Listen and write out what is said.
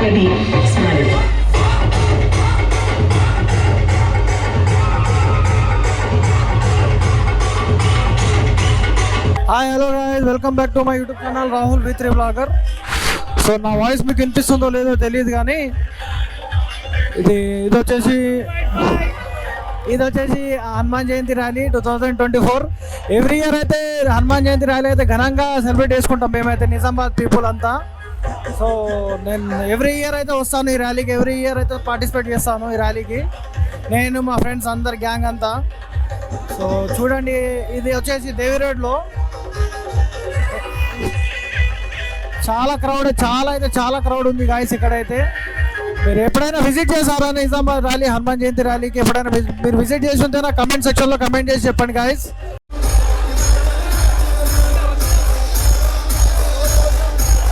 ఒకటి smile. Hi hello guys, welcome back to my YouTube channel Rahul V3 blogger. So నా voice మీకు వినిపిస్తుందో లేదో తెలియదు కానీ ఇది వచ్చేసి Hanuman Jayanti rally 2024. Every year అయితే హనుమాన్ జయంతి ర్యాలీ అయితే ఘనంగా సెలబ్రేట్ చేసుకుంటాం మేమైతే నిజామాబాద్ పీపుల్ అంతా. సో నేను ఎవ్రీ ఇయర్ అయితే వస్తాను ఈ ర్యాలీకి, ఎవ్రీ ఇయర్ అయితే పార్టిసిపేట్ చేస్తాను ఈ ర్యాలీకి, నేను మా ఫ్రెండ్స్ అందరు గ్యాంగ్ అంతా. సో చూడండి, ఇది వచ్చేసి దేవి రోడ్లో చాలా క్రౌడ్ ఉంది గాయస్. ఇక్కడైతే మీరు ఎప్పుడైనా విజిట్ చేశారా నిజామాబాద్ ర్యాలీ, హనుమాన్ జయంతి ర్యాలీకి ఎప్పుడైనా మీరు విజిట్ చేసి ఉంటే నా కమెంట్ సెక్షన్లో కమెంట్ చేసి చెప్పండి గాయస్.